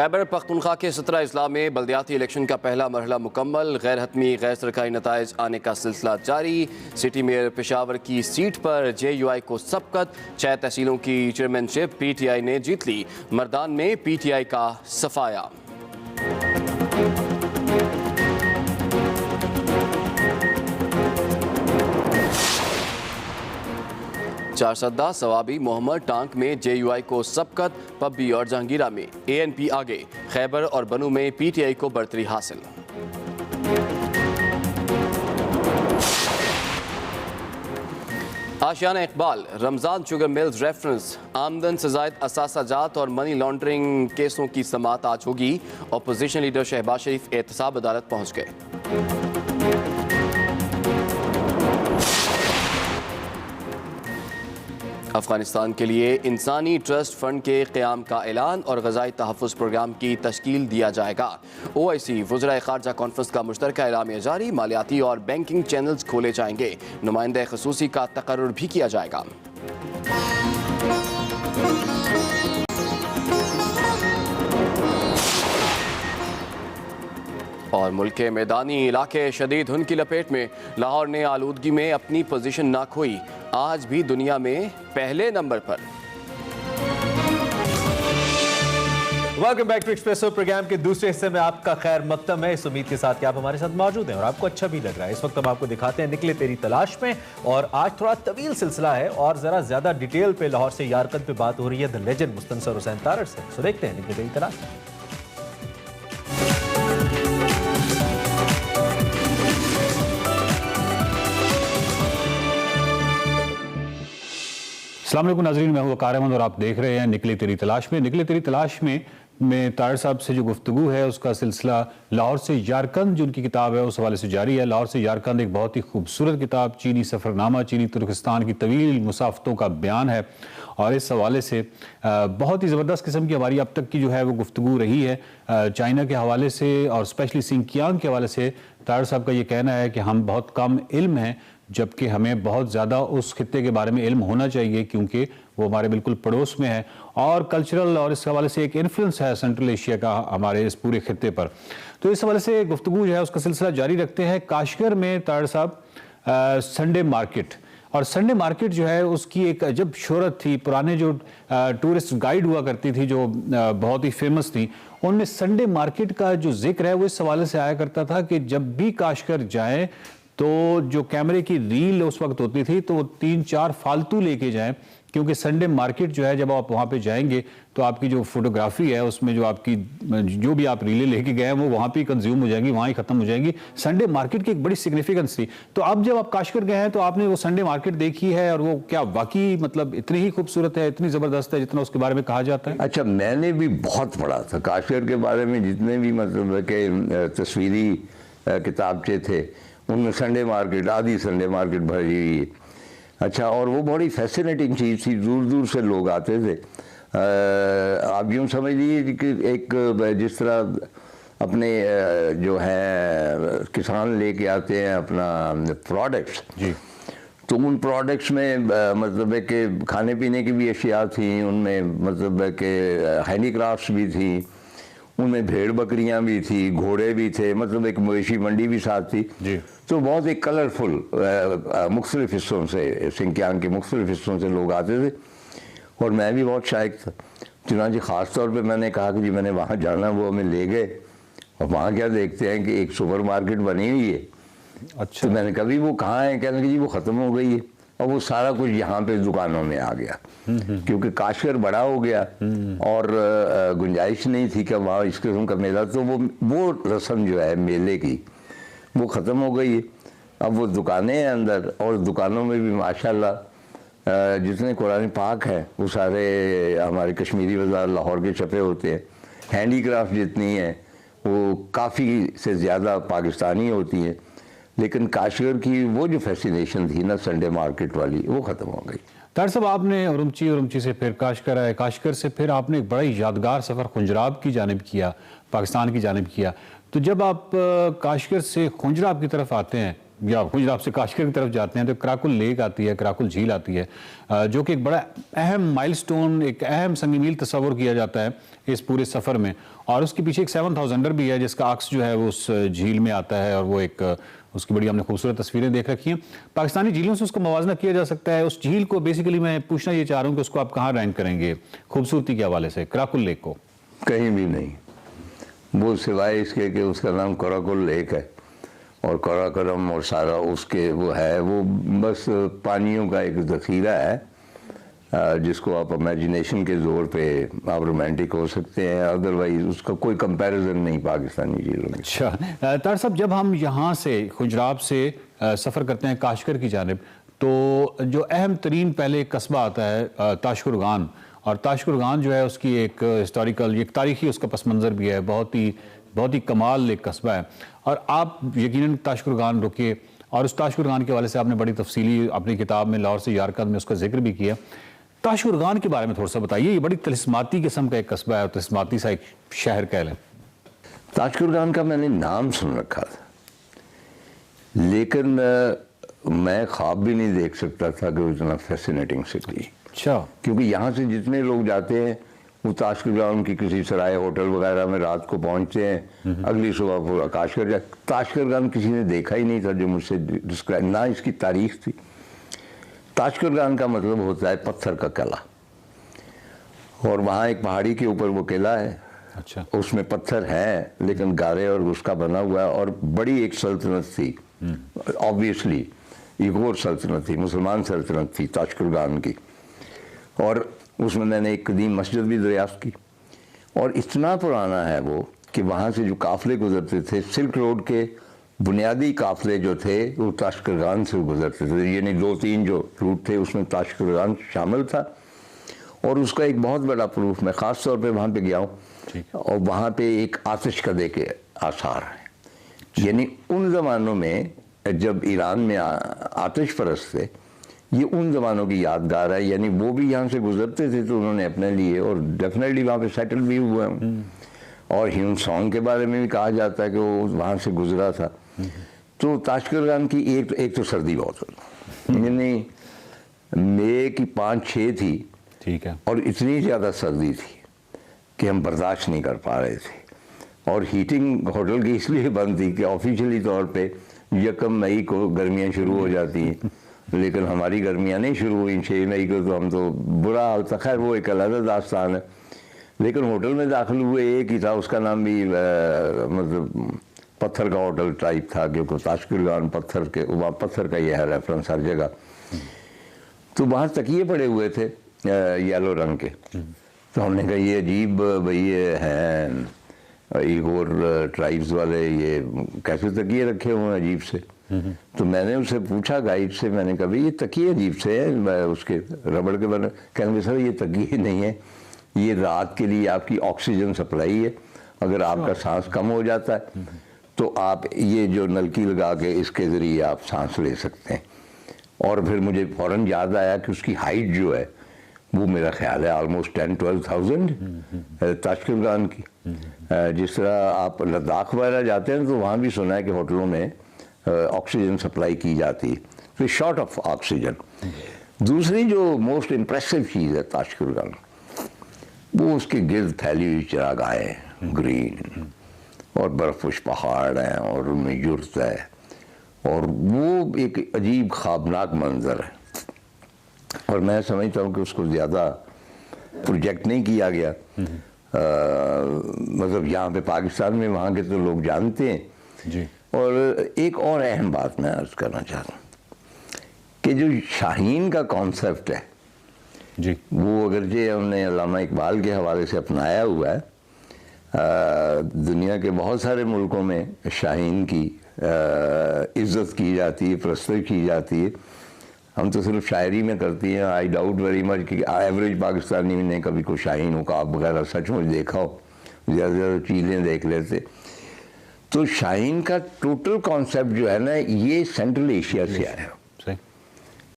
خیبر پختونخوا کے 17 اضلاع میں بلدیاتی الیکشن کا پہلا مرحلہ مکمل، غیر حتمی غیر سرکاری نتائج آنے کا سلسلہ جاری۔ سٹی میئر پشاور کی سیٹ پر JUI کو سبقت، 6 تحصیلوں کی چیئرمین شپ PTI نے جیت لی۔ مردان میں PTI کا صفایا۔ چارسدہ ثوابی محمد ٹانک میں JUI کو سبقت، پبی اور جہانگیرہ میں ANP آگے، خیبر اور بنو میں PTI کو برتری حاصل۔ آشیانہ اقبال، رمضان شوگر ملز ریفرنس، آمدن سے زائد اثاثہ جات اور منی لانڈرنگ کیسوں کی سماعت آج ہوگی۔ اپوزیشن لیڈر شہباز شریف احتساب عدالت پہنچ گئے۔ افغانستان کے لیے انسانی ٹرسٹ فنڈ کے قیام کا اعلان اور غذائی تحفظ پروگرام کی تشکیل دیا جائے گا۔ OIC وزرائے خارجہ کانفرنس کا مشترکہ اعلامیہ جاری، مالیاتی اور بینکنگ چینلز کھولے جائیں گے، نمائندہ خصوصی کا تقرر بھی کیا جائے گا۔ اور ملک کے میدانی علاقے شدید دھند کی لپیٹ میں، لاہور نے آلودگی میں اپنی پوزیشن نہ کھوئی، آج بھی دنیا میں پہلے نمبر پر۔ Welcome back to expresso programme کے دوسرے حصے میں آپ کا خیر مقدم ہے، اس امید کے ساتھ کہ آپ ہمارے ساتھ موجود ہیں اور آپ کو اچھا بھی لگ رہا ہے۔ اس وقت ہم آپ کو دکھاتے ہیں نکلے تیری تلاش میں، اور آج تھوڑا طویل سلسلہ ہے اور ذرا زیادہ ڈیٹیل پہ لاہور سے یارکند پہ بات ہو رہی ہے دی لیجنڈ مستنصر حسین تارڑ سے۔ سو دیکھتے ہیں نکلے تیری تلاش۔ السلام علیکم ناظرین، میں ہوں وقار احمد اور آپ دیکھ رہے ہیں نکلے تیری تلاش میں۔ نکلے تیری تلاش میں طاہر صاحب سے جو گفتگو ہے اس کا سلسلہ لاہور سے یارکند جو ان کی کتاب ہے اس حوالے سے جاری ہے۔ لاہور سے یارکند ایک بہت ہی خوبصورت کتاب، چینی سفر نامہ، چینی ترکستان کی طویل مسافتوں کا بیان ہے، اور اس حوالے سے بہت ہی زبردست قسم کی ہماری اب تک کی جو ہے وہ گفتگو رہی ہے چائنا کے حوالے سے، اور اسپیشلی سنکیانگ کے حوالے سے طاہر صاحب کا یہ کہنا ہے کہ ہم بہت کم علم ہیں، جبکہ ہمیں بہت زیادہ اس خطے کے بارے میں علم ہونا چاہیے کیونکہ وہ ہمارے بالکل پڑوس میں ہے، اور کلچرل اور اس حوالے سے ایک انفلوئنس ہے سینٹرل ایشیا کا ہمارے اس پورے خطے پر۔ تو اس حوالے سے گفتگو جو ہے اس کا سلسلہ جاری رکھتے ہیں۔ کاشغر میں طاہر صاحب سنڈے مارکیٹ، اور سنڈے مارکیٹ جو ہے اس کی ایک عجب شہرت تھی، پرانے جو ٹورسٹ گائیڈ ہوا کرتی تھی جو بہت ہی فیمس تھی، ان میں سنڈے مارکیٹ کا جو ذکر ہے وہ اس حوالے سے آیا کرتا تھا کہ جب بھی کاشغر جائیں تو جو کیمرے کی ریل اس وقت ہوتی تھی تو وہ 3-4 فالتو لے کے جائیں، کیونکہ سنڈے مارکیٹ جو ہے جب آپ وہاں پہ جائیں گے تو آپ کی جو فوٹوگرافی ہے اس میں جو آپ کی جو بھی آپ ریلیں لے کے گئے ہیں وہ وہاں پہ کنزیوم ہو جائیں گی، وہاں ہی ختم ہو جائیں گی۔ سنڈے مارکیٹ کی ایک بڑی سگنیفیکنس تھی۔ تو اب جب آپ کاشغر گئے ہیں تو آپ نے وہ سنڈے مارکیٹ دیکھی ہے، اور وہ کیا واقعی مطلب اتنی ہی خوبصورت ہے، اتنی زبردست ہے جتنا اس کے بارے میں کہا جاتا ہے؟ اچھا، میں نے بھی بہت پڑھا تھا کاشغر کے بارے میں، جتنے بھی مطلب کہ تصویری کتابچے تھے ان میں سنڈے مارکیٹ، آدھی سنڈے مارکیٹ بھری ہوئی ہے۔ اچھا، اور وہ بڑی فیسینیٹنگ چیز تھی، دور دور سے لوگ آتے تھے۔ آپ یوں سمجھ لیجیے کہ ایک جس طرح اپنے جو ہے کسان لے کے آتے ہیں اپنا پروڈکٹس، جی، تو ان پروڈکٹس میں مطلب ہے کہ کھانے پینے کی بھی اشیاء تھیں، ان میں مطلب ہے کہ ہینڈی کرافٹس بھی تھیں، ان میں بھیڑ بکریاں بھی تھی، گھوڑے بھی تھے، مطلب ایک مویشی منڈی بھی ساتھ تھی۔ جی، تو بہت ایک کلرفل مختلف حصوں سے، سنکیانگ کے مختلف حصوں سے لوگ آتے تھے، اور میں بھی بہت شائق تھا۔ چنانچہ خاص طور پہ میں نے کہا کہ جی میں نے وہاں جانا، وہ ہمیں لے گئے، اور وہاں کیا دیکھتے ہیں کہ ایک سپر مارکیٹ بنی ہوئی ہے۔ اچھا، تو میں نے کہا بھی وہ کہاں ہے؟ کہنے کہ جی وہ ختم ہو گئی ہے، اور وہ سارا کچھ یہاں پہ دکانوں میں آ گیا، کیونکہ کاشغر بڑا ہو گیا اور گنجائش نہیں تھی کہ وہاں اس قسم کا میلہ، تو وہ رسم جو ہے میلے کی وہ ختم ہو گئی ہے۔ اب وہ دکانیں ہیں اندر، اور دکانوں میں بھی ماشاءاللہ جتنے قرآن پاک ہیں وہ سارے ہمارے کشمیری بازار لاہور کے چھپے ہوتے ہیں۔ ہینڈی کرافٹ جتنی ہیں وہ کافی سے زیادہ پاکستانی ہوتی ہیں، لیکن کاشغر کی وہ جو فیسینیشن تھی نا سنڈے مارکیٹ والی، وہ ختم ہو گئی۔ طاہر صاحب آپ نے اورمچی سے پھر کاشغر آئے، کاشغر سے پھر آپ نے ایک بڑا ہی یادگار سفر خنجراب کی جانب کیا، پاکستان کی جانب کیا۔ تو جب آپ کاشغر سے خنجراب کی طرف آتے ہیں یا گجرات سے کاشکر کی طرف جاتے ہیں تو کراکل لیک آتی ہے, کراکل جھیل آتی ہے, جو کہ ایک بڑا اہم مائل سٹون, ایک اہم سنگ میل تصور کیا جاتا ہے اس پورے سفر میں. اور اس کے پیچھے ایک 7000 بھی ہے جس کا عکس جو ہے وہ اس جھیل میں آتا ہے, اور وہ ایک اس کی بڑی ہم نے خوبصورت تصویریں دیکھ رکھی ہیں. پاکستانی جھیلوں سے اس کا موازنہ کیا جا سکتا ہے. اس جھیل کو بیسیکلی میں پوچھنا یہ چاہ رہا ہوں کہ اس کو آپ کہاں رینک کریں گے خوبصورتی کے حوالے سے, کراکل لیک کو؟ کہیں بھی نہیں, وہ سوائے اس کے کہ اس کا نام کوراکل لیک ہے اور کوراکرم اور سارا اس کے وہ ہے, وہ بس پانیوں کا ایک ذخیرہ ہے جس کو آپ امیجنیشن کے زور پہ آپ رومانٹک ہو سکتے ہیں, ادروائز اس کا کوئی کمپیریزن نہیں پاکستانی جھیلوں میں. اچھا طاہر صاحب, جب ہم یہاں سے خجراب سے سفر کرتے ہیں کاشکر کی جانب, تو جو اہم ترین پہلے قصبہ آتا ہے تاشقرغان, اور تاشقرغان جو ہے اس کی ایک ہسٹوریکل, ایک تاریخی اس کا پس منظر بھی ہے, بہت ہی کمال ایک قصبہ ہے. اور آپ یقیناً تاشقرغان رکیے, اور اس تاشقرغان کے حوالے سے آپ نے بڑی تفصیلی اپنی کتاب میں لاہور سے یارکند میں اس کا ذکر بھی کیا. تاشقرغان کے بارے میں تھوڑا سا بتائیے, یہ بڑی طلسماتی قسم کا ایک قصبہ ہے, طلسماتی سا ایک شہر کہہ لیں. تاشقرغان کا میں نے نام سن رکھا تھا, لیکن میں خواب بھی نہیں دیکھ سکتا تھا کہ وہ اتنا فیسینیٹنگ سٹی. اچھا. کیونکہ یہاں سے جتنے لوگ جاتے ہیں وہ تاشقرغان کی کسی سرائے ہوٹل وغیرہ میں رات کو پہنچتے ہیں, اگلی صبح پورا کاشکر جائے. تاشقرغان کسی نے دیکھا ہی نہیں تھا جو مجھ سے ڈسکرائب, نہ اس کی تاریخ تھی. تاشقرغان کا مطلب ہوتا ہے پتھر کا قلعہ, اور وہاں ایک پہاڑی کے اوپر وہ قلعہ ہے. اچھا. اس میں پتھر ہے لیکن گارے اور اس کا بنا ہوا ہے, اور بڑی ایک سلطنت تھی, آبویسلی ایک اور سلطنت تھی, مسلمان سلطنت تھی تاشقرغان کی, اور اس میں نے ایک قدیم مسجد بھی دریافت کی. اور اتنا پرانا ہے وہ کہ وہاں سے جو قافلے گزرتے تھے, سلک روڈ کے بنیادی قافلے جو تھے وہ تاشقرغان سے گزرتے تھے, یعنی 2-3 جو روٹ تھے اس میں تاشقرغان شامل تھا. اور اس کا ایک بہت بڑا پروف, میں خاص طور پہ وہاں پہ گیا ہوں, اور وہاں پہ ایک آتش کدے کے آثار ہیں. یعنی ان زمانوں میں جب ایران میں آتش پرست تھے, یہ ان زمانوں کی یادگار ہے. یعنی وہ بھی یہاں سے گزرتے تھے تو انہوں نے اپنے لیے, اور ڈیفینیٹلی وہاں پہ سیٹل بھی ہوئے ہیں. اور ہیون سانگ کے بارے میں بھی کہا جاتا ہے کہ وہ وہاں سے گزرا تھا. تو تاشقرغان کی ایک تو سردی بہت ہوتی, یعنی مئی کی 5-6 تھی, ٹھیک ہے, اور اتنی زیادہ سردی تھی کہ ہم برداشت نہیں کر پا رہے تھے. اور ہیٹنگ ہوٹل کی اس لیے بند تھی کہ آفیشلی طور پہ 1 مئی کو گرمیاں شروع ہو جاتی ہیں, لیکن ہماری گرمیاں نہیں شروع ہوئیں 6 مئی کو, تو ہم تو برا حال تھا. خیر وہ ایک علیحدہ داستان ہے. لیکن ہوٹل میں داخل ہوئے ایک ہی تھا, اس کا نام بھی مطلب پتھر کا ہوٹل ٹائپ تھا, کیونکہ تاشقرغان پتھر کے, وہاں پتھر کا یہ ہے ریفرنس ہر جگہ. تو وہاں تکیے پڑے ہوئے تھے یلو رنگ کے. تو ہم نے کہا یہ عجیب بھئی یہ ہیں ایک اور ٹرائبز والے, یہ کیسے تکیے رکھے ہوئے ہیں عجیب سے. تو میں نے اسے پوچھا گائیڈ سے, میں نے کہا یہ تکیے عجیب سے ہیں, اس کے ربڑ کے بنے. کہنے لگے سر یہ تکیے نہیں ہے, یہ رات کے لیے آپ کی آکسیجن سپلائی ہے. اگر آپ کا سانس کم ہو جاتا ہے تو آپ یہ جو نلکی لگا کے اس کے ذریعے آپ سانس لے سکتے ہیں. اور پھر مجھے فوراً یاد آیا کہ اس کی ہائٹ جو ہے وہ میرا خیال ہے آلموسٹ 10-12,000 تاشقرغان کی. جس طرح آپ لداخ وغیرہ جاتے ہیں تو وہاں بھی سنا ہے کہ ہوٹلوں میں آکسیجن سپلائی کی جاتی ہے, تو شارٹ آف آکسیجن. دوسری جو موسٹ امپریسو چیز ہے تاشقرغان, وہ اس کے گرد پھیلی ہوئی چراگاہیں گرین, اور برف پوش پہاڑ ہیں, اور ان میں یورت ہے, اور وہ ایک عجیب خوابناک منظر ہے. اور میں سمجھتا ہوں کہ اس کو زیادہ پروجیکٹ نہیں کیا گیا. مطلب یہاں پہ پاکستان میں وہاں کے تو لوگ جانتے ہیں. جی. اور ایک اور اہم بات میں عرض کرنا چاہتا ہوں کہ جو شاہین کا کانسیپٹ ہے, جی, وہ اگرچہ ہم نے علامہ اقبال کے حوالے سے اپنایا ہوا ہے. دنیا کے بہت سارے ملکوں میں شاہین کی عزت کی جاتی ہے, پرستش کی جاتی ہے. ہم تو صرف شاعری میں کرتی ہیں. آئی ڈاؤٹ ویری مچ کہ ایوریج پاکستانی نے کبھی کوئی شاہین عقاب وغیرہ سچ مچ دیکھا ہو, زیادہ سے زیادہ چیزیں دیکھ لیتے. تو شاہین کا ٹوٹل کانسیپٹ جو ہے نا, یہ سینٹرل ایشیا سے آیا.